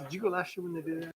Diga lá, chama de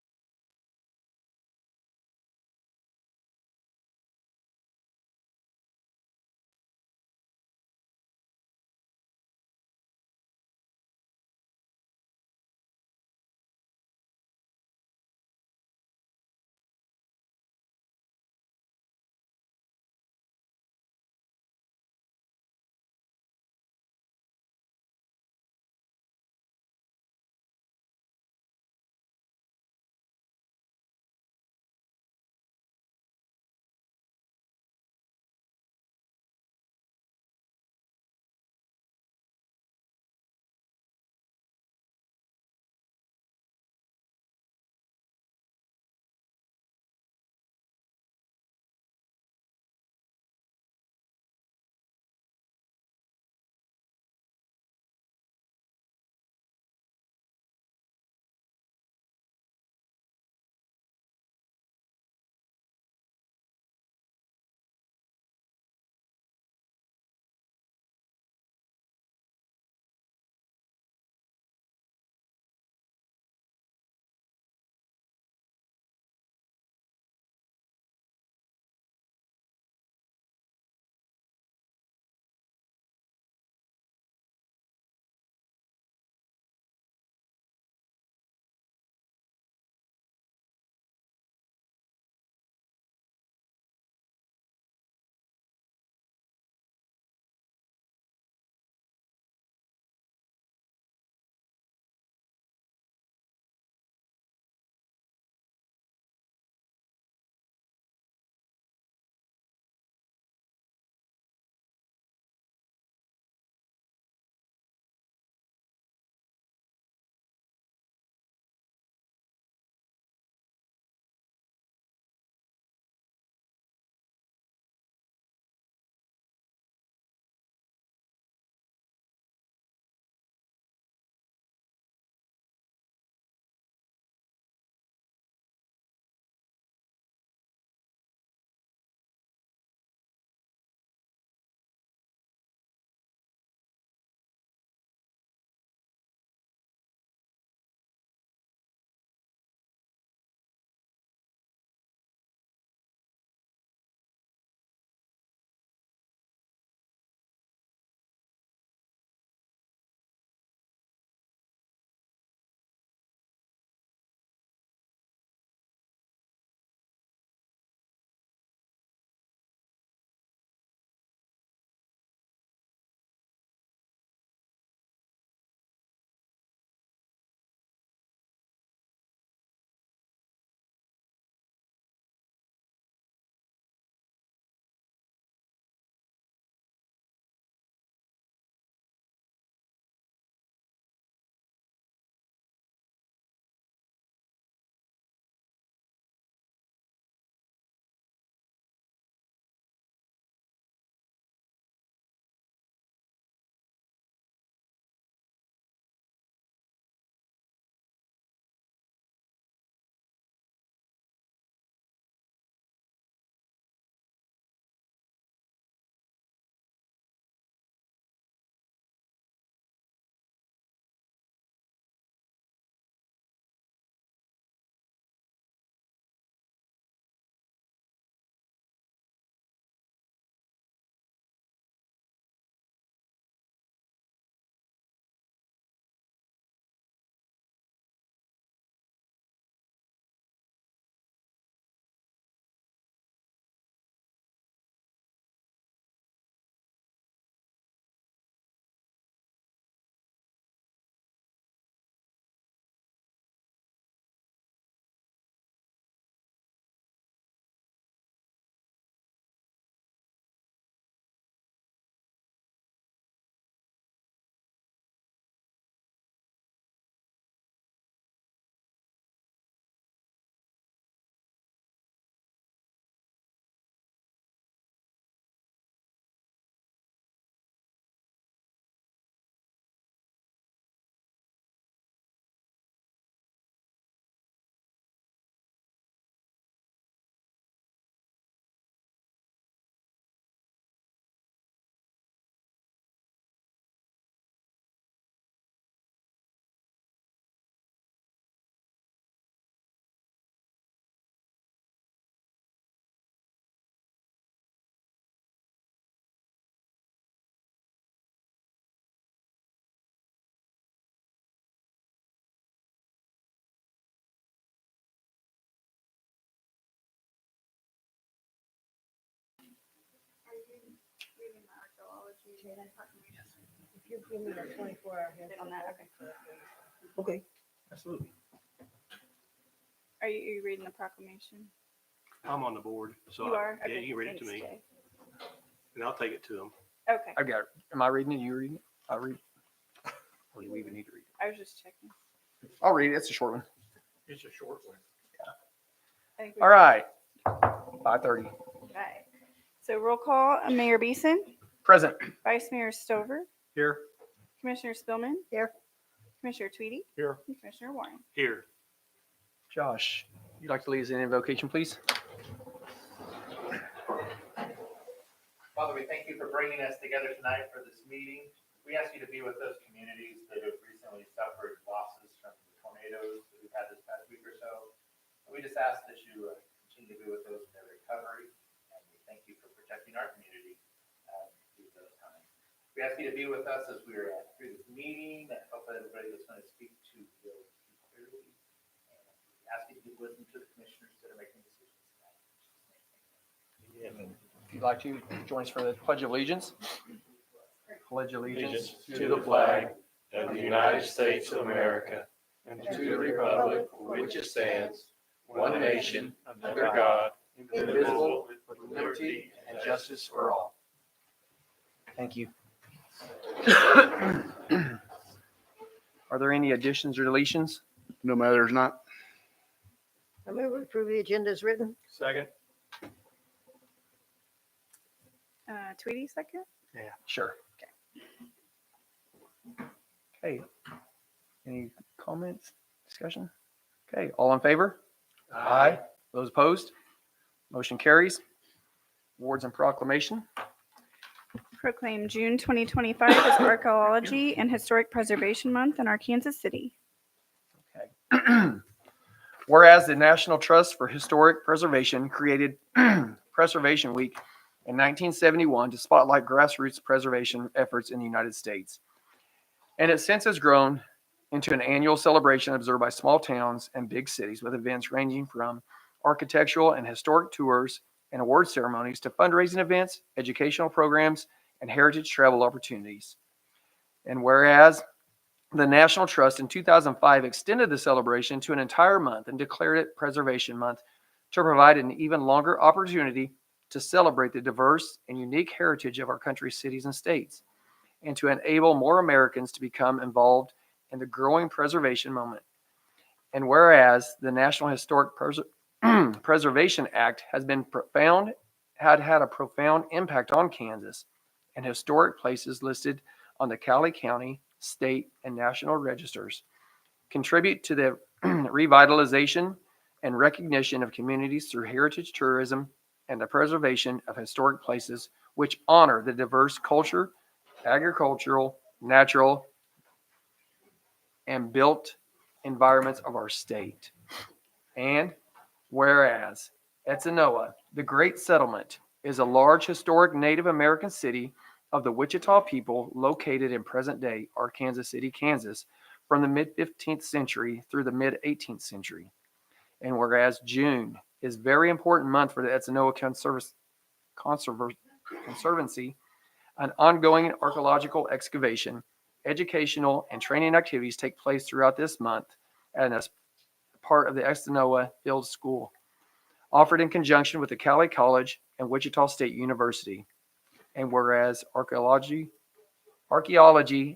If you give me the 24-hour heads On that, okay. Okay, absolutely. Are you reading the proclamation? I'm on the board, so You are? yeah, Okay, you can read it to thanks, me, Jay. and I'll take it to them. Okay, I got it. Am I reading it? You reading it? I'll read it. Or do we even need to read it? I was just checking. I'll read it. It's a short one. It's a short one. I think we- All right. 5:30. Right. So roll call, Mayor Beeson, Present. Vice Mayor Stover, Here. Commissioner Spillman. Here. Commissioner Tweedy. Here. And Commissioner Warren. Here. Josh, you'd like to lead us in invocation, please? Father, we thank you for bringing us together tonight for this meeting. We ask you to be with those communities that have recently suffered losses from the tornadoes that we've had this past week or so. We just ask that you continue to be with those in their recovery, and we thank you for protecting our community through those times. We ask you to be with us as we're through this meeting, and help everybody that's going to speak to be able to speak clearly. And we ask you to give wisdom to the commissioners that are making decisions tonight. In Jesus' name, amen. If you'd like to, join us for the Pledge of Allegiance. Pledge Allegiance to the flag of the United States of America and to the republic for which it stands, one nation, under God, indivisible, with liberty and justice for all. Thank you. Are there any additions or deletions? No matter, there's not. I move we approve the agenda as written. Second. Tweedy, second. Sure. Okay. Any comments, discussion? Okay, all in favor? Aye. Those opposed? Motion carries. Awards and proclamation. Proclaim June 2025 as Archaeology and Historic Preservation Month in Arkansas City. Okay. Whereas the National Trust for Historic Preservation created Preservation Week in 1971 to spotlight grassroots preservation efforts in the United States. And it since has grown into an annual celebration observed by small towns and big cities with events ranging from architectural and historic tours and award ceremonies to fundraising events, educational programs, and heritage travel opportunities. And whereas the National Trust in 2005 extended the celebration to an entire month and declared it Preservation Month to provide an even longer opportunity to celebrate the diverse and unique heritage of our country's cities and states, and to enable more Americans to become involved in the growing preservation moment. And whereas the National Historic Preservation Act has been had a profound impact on Kansas, and historic places listed on the Cowley County, state, and national registers contribute to the revitalization and recognition of communities through heritage tourism and the preservation of historic places which honor the diverse culture, agricultural, natural, and built environments of our state. And whereas Etzanoa, the Great Settlement, is a large historic Native American city of the Wichita people located in present-day Arkansas City, Kansas, from the mid-15th century through the mid-18th century. And whereas June is a very important month for the Etzanoa Conservancy, an ongoing archaeological excavation, educational, and training activities take place throughout this month and as part of the Etzanoa Field School, offered in conjunction with the Cowley College and Wichita State University. And whereas Archaeology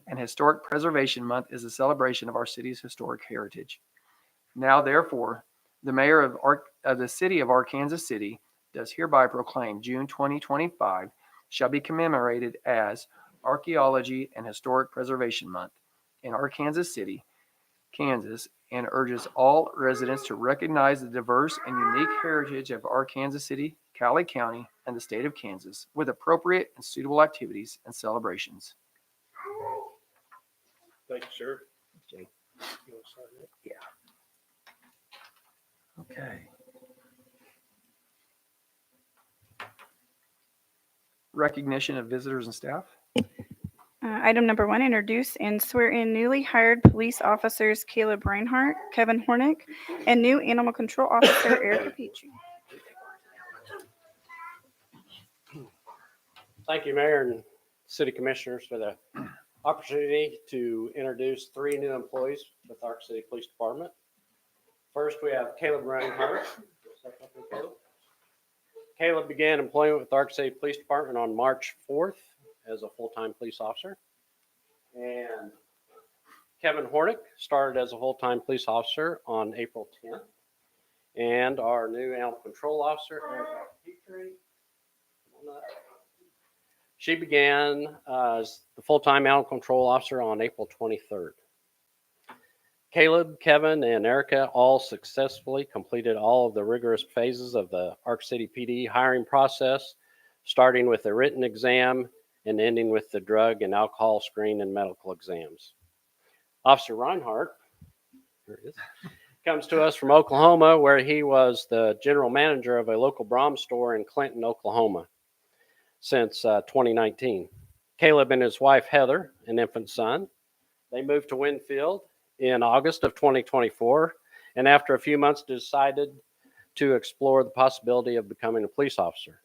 and Historic Preservation Month is a celebration of our city's historic heritage. Now, therefore, the mayor of the city of Arkansas City does hereby proclaim June 2025 shall be commemorated as Archaeology and Historic Preservation Month in Arkansas City, Kansas, and urges all residents to recognize the diverse and unique heritage of Arkansas City, Cowley County, and the state of Kansas with appropriate and suitable activities and celebrations. Thank you, sir. Jake. You want to sign it? Okay. Recognition of visitors and staff. Item number 1, introduce and swear in newly hired police officers Caleb Reinhardt, Kevin Hornick, and new animal control officer Erica Petrie. Thank you, Mayor, and City Commissioners for the opportunity to introduce 3 new employees with Arc City Police Department. First, we have Caleb Reinhardt. Step up here, Caleb. Caleb began employment with Arc City Police Department on March 4th as a full-time police officer. And Kevin Hornick started as a full-time police officer on April 10th. And our new animal control officer, Erica Petrie, she began as the full-time animal control officer on April 23rd. Caleb, Kevin, and Erica all successfully completed all of the rigorous phases of the Arc City PD hiring process, starting with the written exam and ending with the drug and alcohol screen and medical exams. Officer Reinhardt, here he is, comes to us from Oklahoma, where he was the general manager of a local Braum store in Clinton, Oklahoma, since 2019. Caleb and his wife, Heather, an infant son, they moved to Winfield in August of 2024, and after a few months decided to explore the possibility of becoming a police officer.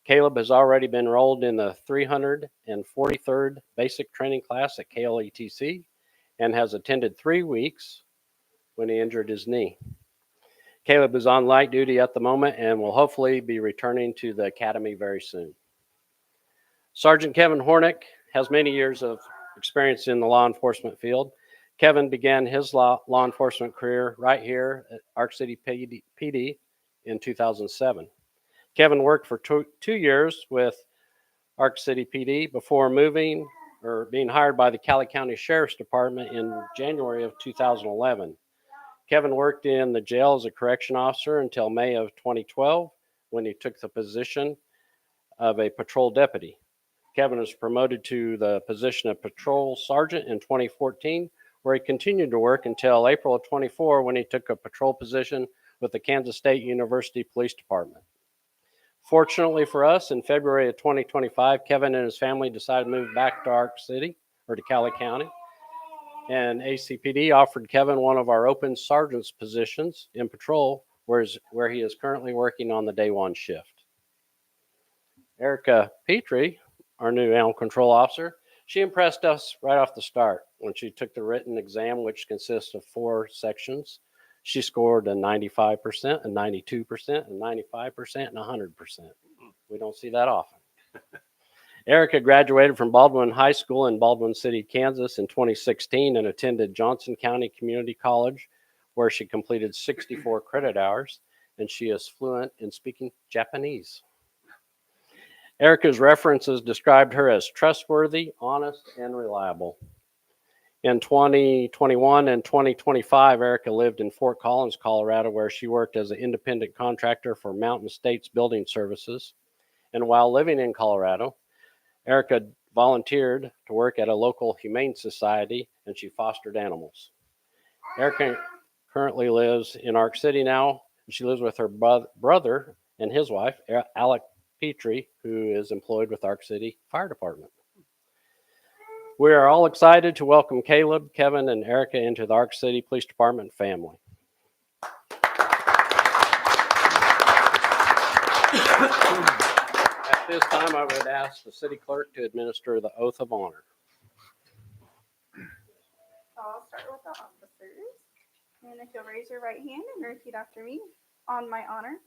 Caleb has already been enrolled in the 343rd basic training class at KLETC and has attended 3 weeks when he injured his knee. Caleb is on light duty at the moment and will hopefully be returning to the academy very soon. Sergeant Kevin Hornick has many years of experience in the law enforcement field. Kevin began his law enforcement career right here at Arc City PD in 2007. Kevin worked for 2 years with Arc City PD before being hired by the Cali County Sheriff's Department in January of 2011. Kevin worked in the jail as a correction officer until May of 2012, when he took the position of a patrol deputy. Kevin was promoted to the position of patrol sergeant in 2014, where he continued to work until April of 24, when he took a patrol position with the Kansas State University Police Department. Fortunately for us, in February of 2025, Kevin and his family decided to move back to Arc City, or to Cali County, and ACPD offered Kevin one of our open sergeant's positions in patrol, where he is currently working on the day 1 shift. Erica Petrie, our new animal control officer, she impressed us right off the start when she took the written exam, which consists of 4 sections. She scored a 95%, a 92%, a 95%, and 100%. We don't see that often. Erica graduated from Baldwin High School in Baldwin City, Kansas in 2016 and attended Johnson County Community College, where she completed 64 credit hours, and she is fluent in speaking Japanese. Erica's references described her as trustworthy, honest, and reliable. In 2021 and 2025, Erica lived in Fort Collins, Colorado, where she worked as an independent contractor for Mountain States Building Services. And while living in Colorado, Erica volunteered to work at a local humane society, and she fostered animals. Erica currently lives in Arc City now. She lives with her brother and his wife, Alec Petrie, who is employed with Arc City Fire Department. We are all excited to welcome Caleb, Kevin, and Erica into the Arc City Police Department family. At this time, I would ask the city clerk to administer the oath of honor. So I'll start with the officers. And if you'll raise your right hand and repeat after me. On my honor,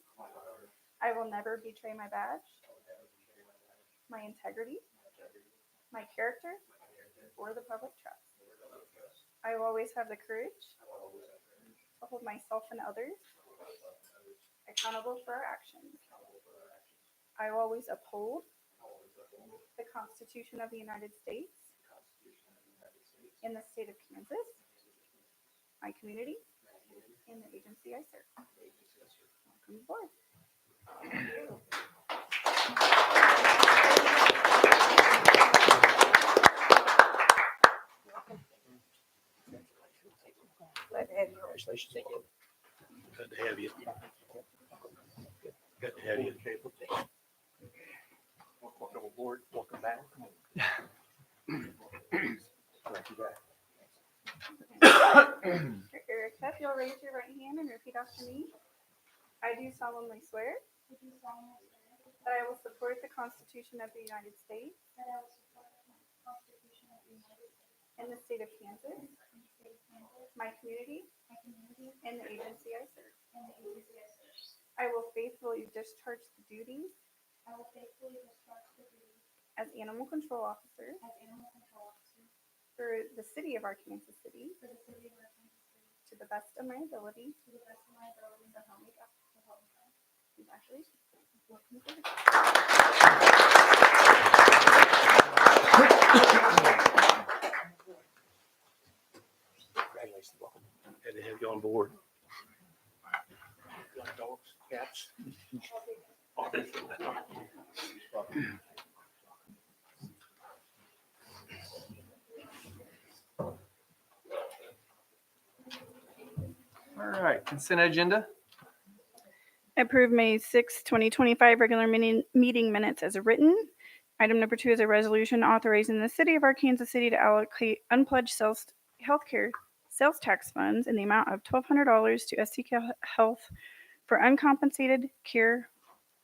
I will never betray my badge, my integrity, my character, or the public trust. I will always have the courage to hold myself and others accountable for our actions. I will always uphold the Constitution of the United States in the state of Kansas, my community, and the agency I serve. Welcome aboard. Congratulations. Good to have you. Good to have you. Welcome aboard. Welcome back. Erica, if you'll raise your right hand and repeat after me. I do solemnly swear that I will support the Constitution of the United States in the state of Kansas, my community, and the agency I serve. I will faithfully discharge the duties as animal control officer for the city of Arkansas City to the best of my ability. So help me God. Congratulations. Welcome aboard. Congratulations, welcome. Had to have you on board. Like dogs, cats. All right, consent agenda. Approve May 6, 2025 regular meeting minutes as written. Item number 2 is a resolution authorizing the city of Arkansas City to allocate unpledged healthcare sales tax funds in the amount of $1,200 to STK Health for uncompensated care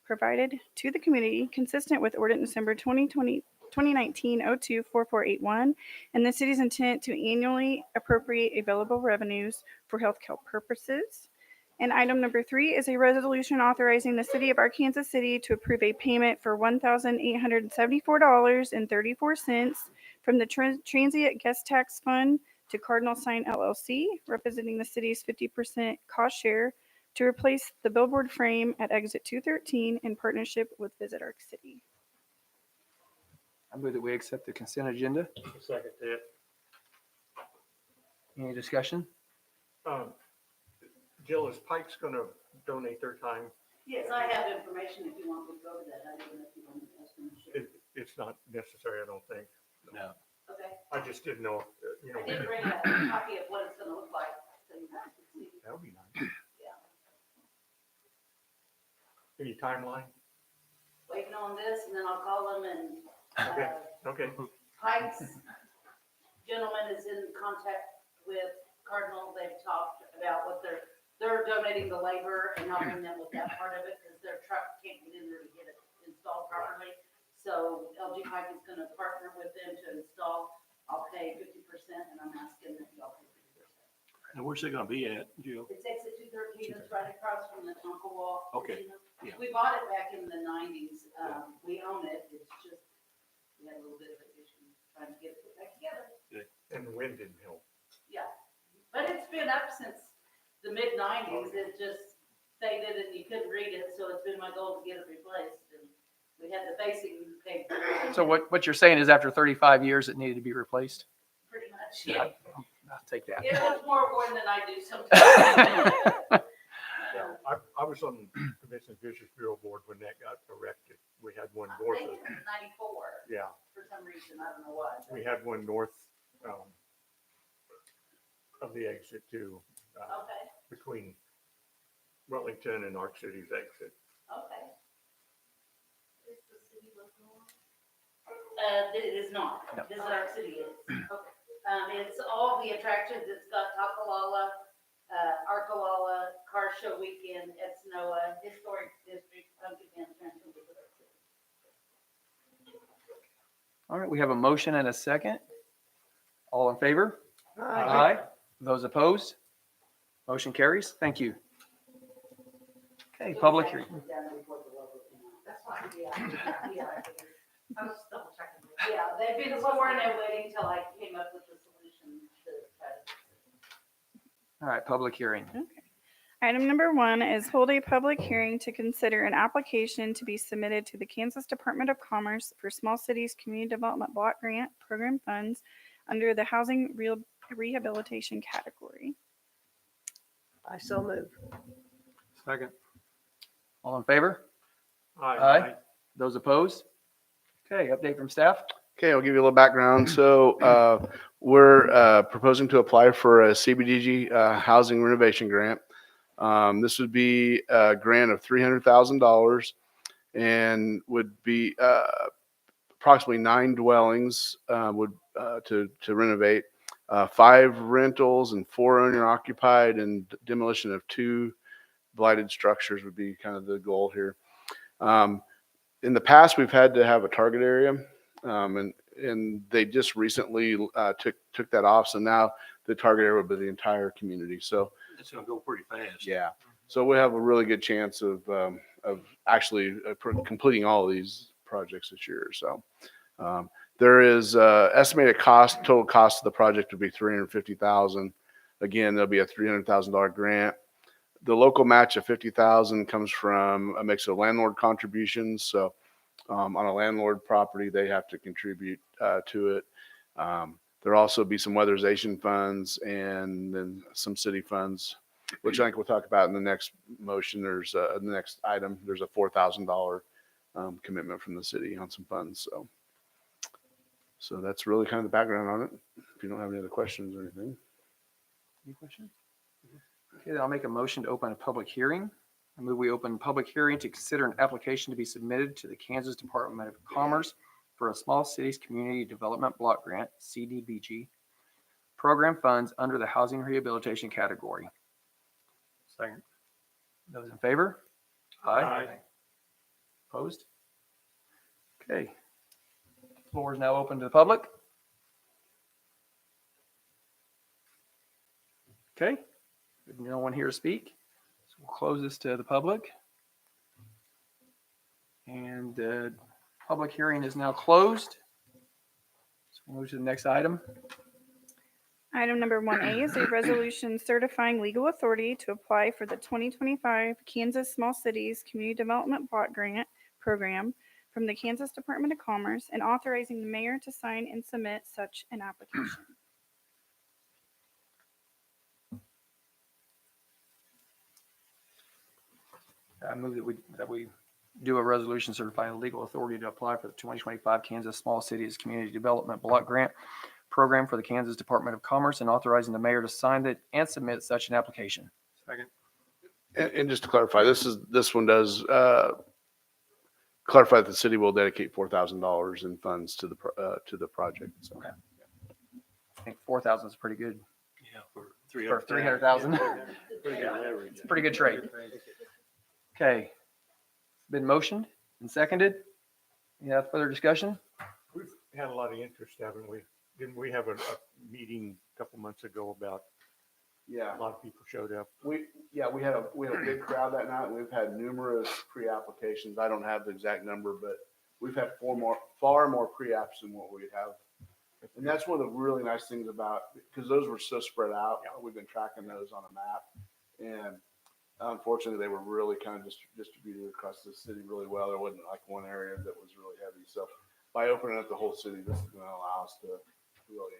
provided to the community consistent with ordinance number 2019-02-4481 and the city's intent to annually appropriate available revenues for healthcare purposes. And item number 3 is a resolution authorizing the city of Arkansas City to approve a payment for $1,874.34 from the Transient Guest Tax Fund to Cardinal Sign LLC, representing the city's 50% cost share to replace the billboard frame at exit 213 in partnership with Visit Ark City. I move that we accept the consent agenda. Second that. Any discussion? Jill, is Pike's gonna donate their time? Yes, I have information if you want me to go to that. I don't know if you want to ask them to share. It's not necessary, I don't think. No. Okay. I just didn't know, you know. I did bring a copy of what it's gonna look like, so you guys can see. That would be nice. Yeah. Any timeline? Waiting on this, and then I'll call them and, Okay. Okay. Pike's gentleman is in contact with Cardinal. They've talked about what they're donating the labor and helping them with that part of it, because their truck can't get in there to get it installed properly. So LG Pike is gonna partner with them to install. I'll pay 50%, and I'm asking that y'all pay 50%. And where's it gonna be at, Jill? It's exit 213, it's right across from the Tonka Wall. Okay, Casino. yeah. We bought it back in the 90s. We own it. It's just, we had a little bit of an issue trying to get it put back together. And the wind didn't help. Yeah. But it's been up since the mid-90s. It just faded and you couldn't read it, so it's been my goal to get it replaced. And we had the facing paper. So what you're saying is after 35 years, it needed to be replaced? Pretty much, Yeah. yeah. I'll take that. It was more worn than I do sometimes. Yeah, I was on the Commission Visitors Bureau Board when that got erected. We had one I north think of, it was 94 yeah, for some reason. I don't know why. we had one north, of the exit too, Okay, between Wellington and Ark City's exit. okay. Is the city local? It is not. No. This is our city is. Okay. It's all the attractions. It's got Takalala, Arkalala, Car Show Weekend, Etsnoa, Historic District, Pumpkin Dance, Rancho Visit Ark City. All right, we have a motion and a second. All in favor? Aye. Those opposed? Motion carries. Thank you. Okay, public hearing. Actually done before the logo came out. That's fine. Yeah, yeah. I was double checking. Yeah, they've been sworn and waiting till I came up with the solution to try to. All right, public hearing. Item number 1 is hold a public hearing to consider an application to be submitted to the Kansas Department of Commerce for Small Cities Community Development Block Grant Program funds under the Housing Rehabilitation category. I so move. Second. All in favor? Aye. Aye. Those opposed? Okay, update from staff. Okay, I'll give you a little background. So we're proposing to apply for a CBDG housing renovation grant. This would be a grant of $300,000 and would be approximately 9 dwellings to renovate, 5 rentals and 4 owner occupied, and demolition of 2 blighted structures would be kind of the goal here. In the past, we've had to have a target area, and and they just recently took that off. So now the target area will be the entire community. So It's gonna go pretty fast. yeah, so we have a really good chance of actually completing all of these projects this year. So there is estimated total cost of the project would be $350,000. Again, there'll be a $300,000 grant. The local match of $50,000 comes from a mix of landlord contributions. So on a landlord property, they have to contribute to it. There'll also be some weatherization funds and then some city funds, which I think we'll talk about in the next motion. There's the next item. There's a $4,000 commitment from the city on some funds. So that's really kind of the background on it. If you don't have any other questions or anything. Any questions? Okay, then I'll make a motion to open a public hearing. I move we open a public hearing to consider an application to be submitted to the Kansas Department of Commerce for a Small Cities Community Development Block Grant, CDBG, program funds under the Housing Rehabilitation category. Second. Those in favor? Opposed? Okay. Floor is now open to the public. Okay, no one here to speak. So we'll close this to the public. And the public hearing is now closed. So we'll move to the next item. Item number 1A is a resolution certifying legal authority to apply for the 2025 Kansas Small Cities Community Development Block Grant Program from the Kansas Department of Commerce and authorizing the mayor to sign and submit such an application. I move that we do a resolution certifying the legal authority to apply for the 2025 Kansas Small Cities Community Development Block Grant Program for the Kansas Department of Commerce and authorizing the mayor to sign it and submit such an application. Second. And just to clarify, this one does clarify that the city will dedicate $4,000 in funds to the project. So. Okay. I think 4,000 is pretty good. Yeah, for For 300,000. Pretty good leverage. It's a pretty good trade. Okay. Been motioned and seconded. Any further discussion? We've had a lot of interest, haven't we? Didn't we have a meeting a couple months ago about Yeah. a lot of people showed up? We had a big crowd that night. We've had numerous pre-applications. I don't have the exact number, but we've had far more pre-apps than what we have. And that's one of the really nice things about, because those were so spread out. We've been tracking those on a map, and unfortunately, they were really kind of distributed across the city really well. There wasn't like one area that was really heavy. So by opening up the whole city, this is going to allow us to really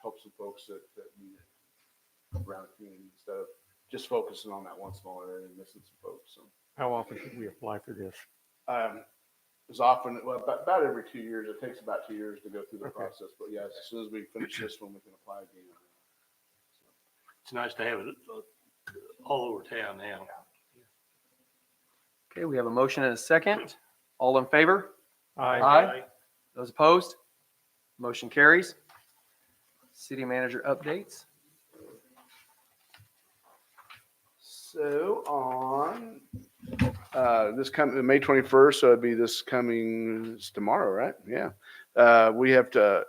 help some folks that need it around the community instead of just focusing on that one small area and missing some folks. So How often should we apply for this? as often, well, about every 2 years. It takes about 2 years to go through the Okay. process. But yeah, as soon as we finish this one, we can apply again. It's nice to have it all over town now. Okay, we have a motion and a second. All in favor? Aye. Aye. Those opposed? Motion carries. City manager updates. So on this coming May 21st, so it'd be this coming it's tomorrow, right? Yeah. We have to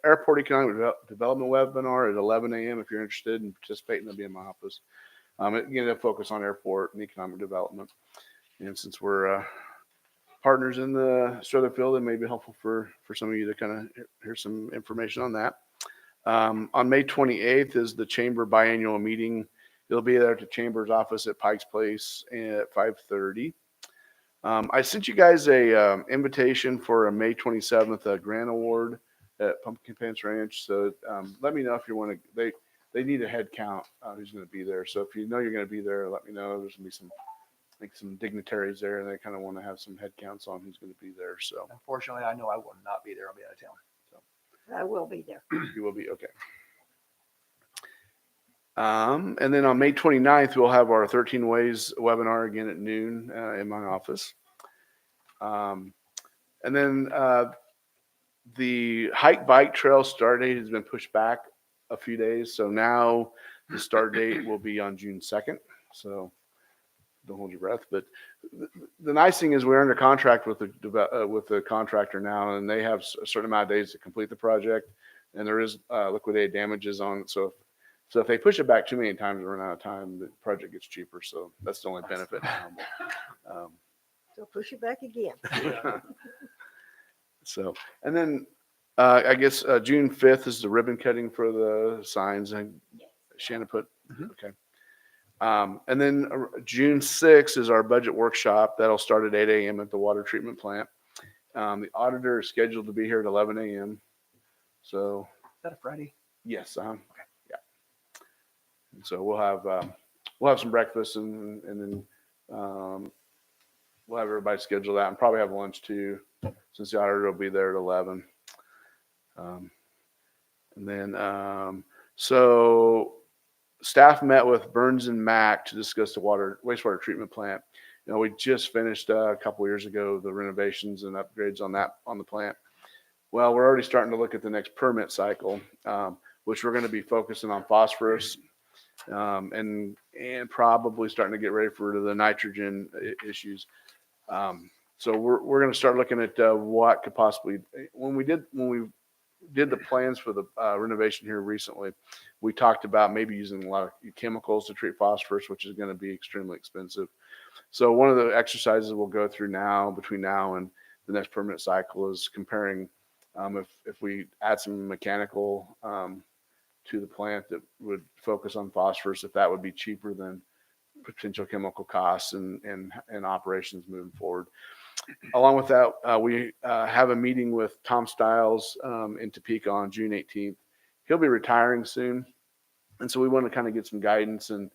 Airport Economic Development webinar at 11 a.m. If you're interested in participating, it'll be in my office. Again, to focus on airport and economic development. And since we're partners in the Southern Field, it may be helpful for some of you to kind of hear some information on that. On May 28th is the Chamber biannual meeting. It'll be there at the Chamber's office at Pike's Place at 5:30. I sent you guys a invitation for a May 27th grant award at Pumpkin Pants Ranch. So let me know if you want to. They need a head count who's going to be there. So if you know you're going to be there, let me know. There's going to be some dignitaries there, and they kind of want to have some head counts on who's going to be there. So Unfortunately, I know I will not be there. I'll be out of town. I will be there. you will be okay. And then on May 29th, we'll have our 13 Ways webinar again at noon in my office. And then the hike bike trail start date has been pushed back a few days. So now the start date will be on June 2nd. So don't hold your breath. But the nice thing is we're under contract with the contractor now, and they have a certain amount of days to complete the project, and there is liquidated damages on it. So if they push it back too many times and run out of time, the project gets cheaper. So that's the only benefit now. But, So push it back again. so, and then I guess June 5th is the ribbon cutting for the signs, and Shannon put, okay. And then June 6th is our budget workshop. That'll start at 8 a.m. at the water treatment plant. The auditor is scheduled to be here at 11 a.m. So, Is that a Friday? yes, yeah. And so we'll have some breakfast and then we'll have everybody schedule that and probably have lunch too, since the auditor will be there at 11. And then so staff met with Burns and Mac to discuss the wastewater treatment plant. You know, we just finished a couple years ago the renovations and upgrades on the plant. Well, we're already starting to look at the next permit cycle, which we're going to be focusing on phosphorus and probably starting to get ready for the nitrogen issues. So we're going to start looking at what could possibly, when we did the plans for the renovation here recently, we talked about maybe using a lot of chemicals to treat phosphorus, which is going to be extremely expensive. So one of the exercises we'll go through between now and the next permanent cycle is comparing if we add some mechanical to the plant that would focus on phosphorus, if that would be cheaper than potential chemical costs and operations moving forward. Along with that, we have a meeting with Tom Stiles in Topeka on June 18th. He'll be retiring soon, and so we want to kind of get some guidance and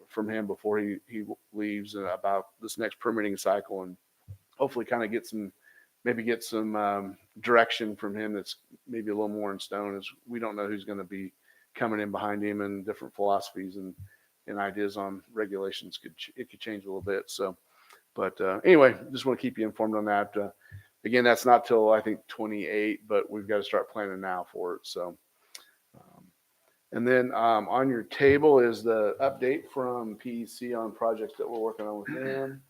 from him before he leaves about this next permitting cycle, and hopefully kind of get some direction from him that's maybe a little more in stone, as we don't know who's going to be coming in behind him, and different philosophies and ideas on regulations could change a little bit. So. But anyway, just want to keep you informed on that. Again, that's not till I think 28, but we've got to start planning now for it. So, and then on your table is the update from PEC on projects that we're working on with them.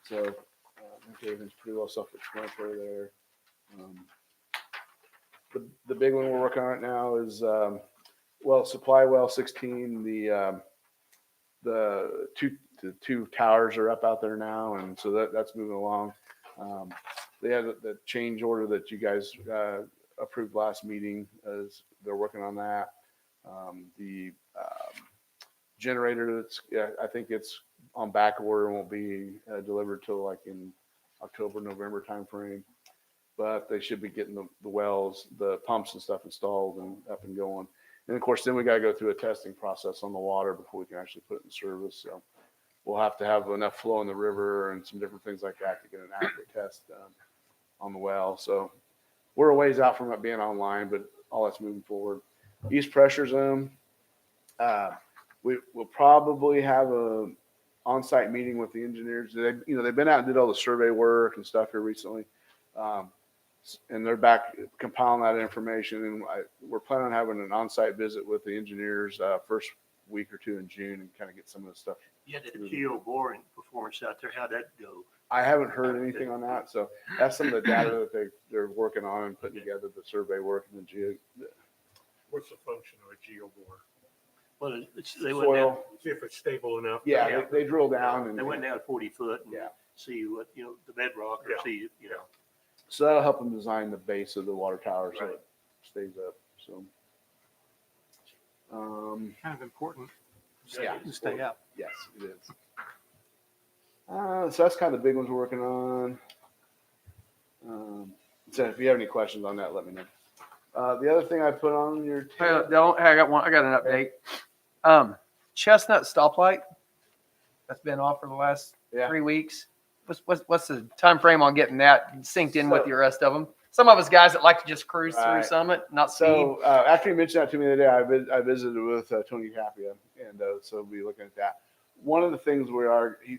So I think everything's pretty well self-explanatory there. The big one we're working on right now is supply well 16. The two towers are up out there now, and so that's moving along. They had the change order that you guys approved last meeting, as they're working on that. The generator I think it's on back order and won't be delivered till like in October, November timeframe. But they should be getting the wells, the pumps and stuff installed and up and going. And of course, then we got to go through a testing process on the water before we can actually put it in service. So we'll have to have enough flow in the river and some different things like that to get an accurate test on the well. So we're a ways out from it being online, but all that's moving forward. East pressure zone. We'll probably have a on-site meeting with the engineers. They've been out and did all the survey work and stuff here recently. And they're back compiling that information, and we're planning on having an on-site visit with the engineers first week or two in June and kind of get some of the stuff. You had the geo boring performance out there. How'd that go? I haven't heard anything on that, so that's some of the data that they're working on and putting together, the survey work and the geo. What's the function of a geo bore? Well, they went down, Soil. See if it's stable enough. Yeah, they drill down and they went down 40 foot and Yeah. see what, the bedrock or Yeah. see, so that'll help them design the base of the water tower so Right. it stays up. So, Kind of important. Yeah. To stay up. yes, it is. So that's kind of the big ones we're working on. So if you have any questions on that, let me know. The other thing I put on your table. I got an update. Chestnut stoplight that's been off for the last Yeah. 3 weeks. What's the time frame on getting that synced in with So- the rest of them? Some of us guys that like to just cruise through Right. Summit, not speed. So after you mentioned that to me the other day, I visited with Tony Tapia, and so we'll be looking at that. One of the things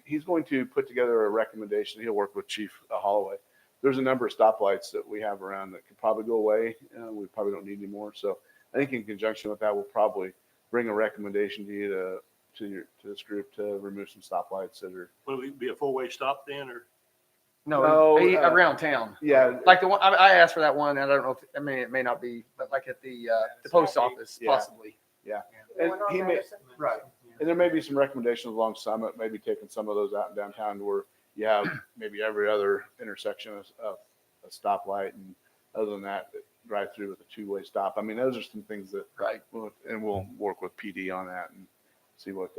he's going to put together a recommendation. He'll work with Chief Holloway. There's a number of stoplights that we have around that could probably go away. We probably don't need any more. So I think in conjunction with that, we'll probably bring a recommendation to you to to this group to remove some stoplights that are. Will it be a four-way stop then, or? No, No, around town. Yeah, Like the one, I asked for that one, and I don't know if, I mean, it may not be, but like at the post office, Yeah. possibly. and Going on he may, Madison. Right. and there may be some recommendations along Summit, maybe taking some of those out in downtown where you have maybe every other intersection of a stoplight, and other than that, drive through with a two-way stop. I mean, those are some things that, Right. and we'll work with PD on that and see what,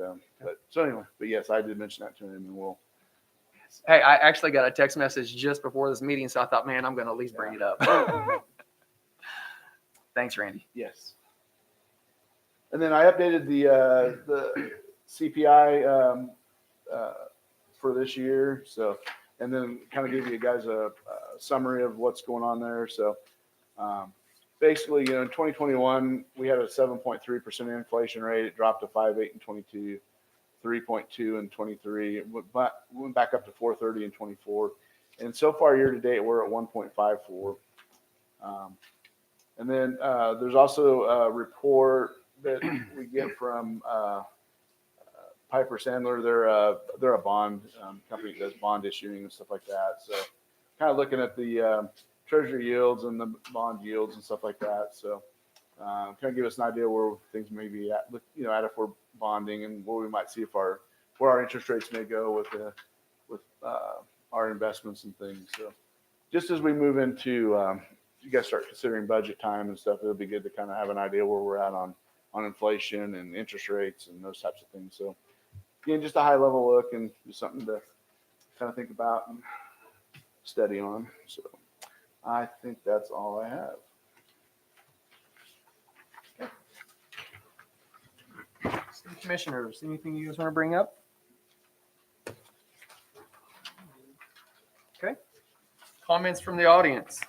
but so anyway, but yes, I did mention that to him, and we'll. Hey, I actually got a text message just before this meeting, so I thought, man, I'm going to at least bring it up. Thanks, Randy. Yes. And then I updated the CPI for this year. So, and then kind of give you guys a summary of what's going on there. So, basically, in 2021 we had a 7.3% inflation rate. It dropped to 5.8 in 22, 3.2 in 23. It went back up to 4.30 in 24. And so far year to date we're at 1.54. And then there's also a report that we get from Piper Sandler. They're a bond company that does bond issuing and stuff like that. So kind of looking at the treasury yields and the bond yields and stuff like that. So kind of give us an idea where things may be at, at if we're bonding, and where we might see where our interest rates may go with our investments and things. So just as we move into you guys start considering budget time and stuff, it'll be good to kind of have an idea where we're at on inflation and interest rates and those types of things. So again, just a high level look and just something to kind of think about and study on. So I think that's all I have. City Commissioners, anything you guys want to bring up? Okay. Comments from the audience?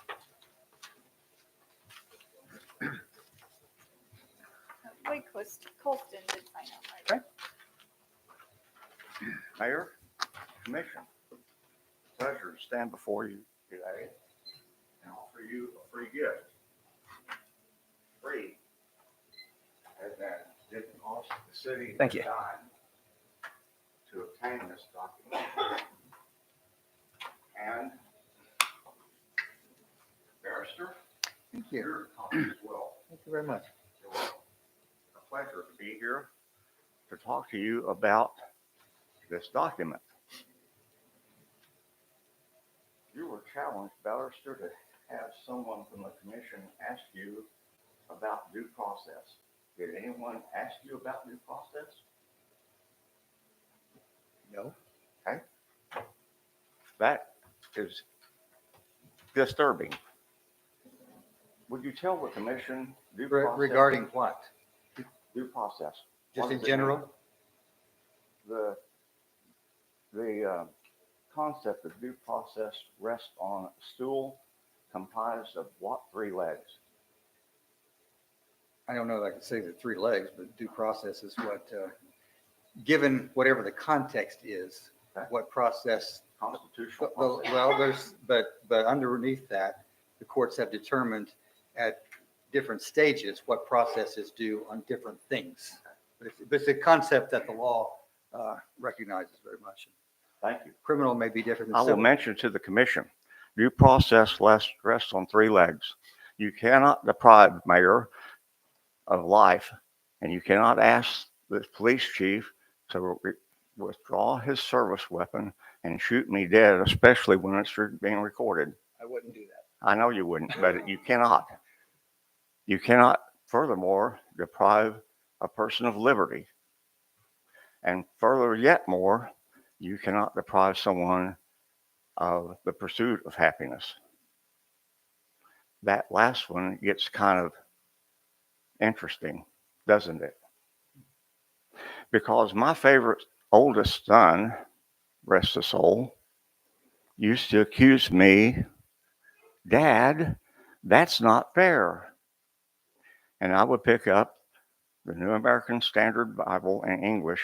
Wait, Colston did sign up, right? Okay. Mayor, Commission, pleasure to stand before you today and offer you a free gift. Free, as that didn't cost the city a Thank you. dime to obtain this document. And Barrister, Thank you. your copy as well. Thank you very much. You're welcome. A pleasure to be here to talk to you about this document. You were challenged, Barrister, to have someone from the commission ask you about due process. Did anyone ask you about due process? No. Okay. That is disturbing. Would you tell the commission due process? Regarding what? Due process. Just What in does it general? mean? The concept of due process rests on a stool comprised of what three legs? I don't know that I can say the three legs, but due process is what, given whatever the context is, Okay. what process, Constitutional well, process. but underneath that, the courts have determined at different stages what process is due on different things. But it's a concept that the law recognizes very much. Thank you. Criminal may be different I than will civil. mention to the commission, due process rests on three legs. You cannot deprive mayor of life, and you cannot ask the police chief to withdraw his service weapon and shoot me dead, especially when it's being recorded. I wouldn't do that. I know you wouldn't, but you cannot. You cannot, furthermore, deprive a person of liberty. And further yet more, you cannot deprive someone of the pursuit of happiness. That last one gets kind of interesting, doesn't it? Because my favorite oldest son, rest his soul, used to accuse me, Dad, that's not fair. And I would pick up the New American Standard Bible in English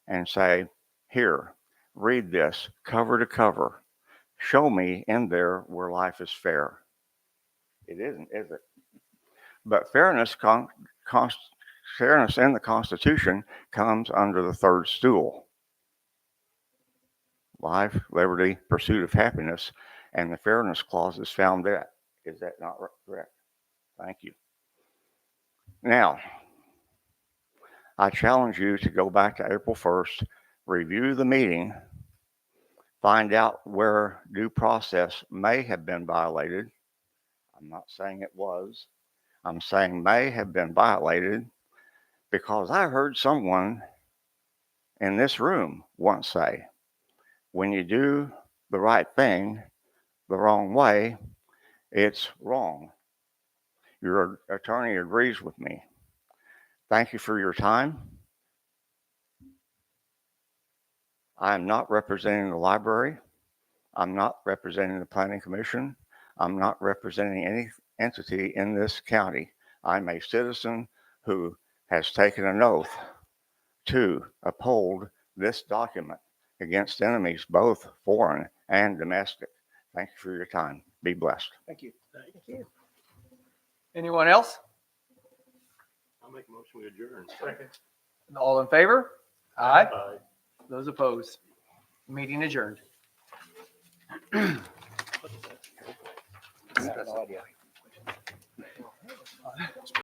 and say, here, read this cover to cover. Show me in there where life is fair. It isn't, is it? But fairness fairness in the Constitution comes under the third stool. Life, liberty, pursuit of happiness, and the fairness clause is found there. Is that not correct? Thank you. Now, I challenge you to go back to April 1st, review the meeting, find out where due process may have been violated. I'm not saying it was. I'm saying may have been violated because I heard someone in this room once say, when you do the right thing the wrong way, it's wrong. Your attorney agrees with me. Thank you for your time. I am not representing the library. I'm not representing the planning commission. I'm not representing any entity in this county. I'm a citizen who has taken an oath to uphold this document against enemies, both foreign and domestic. Thank you for your time. Be blessed. Thank you. Thank you. Anyone else? I'll make a motion we adjourn. Second. All in favor? Aye. Aye. Those opposed? Meeting adjourned. I have no idea.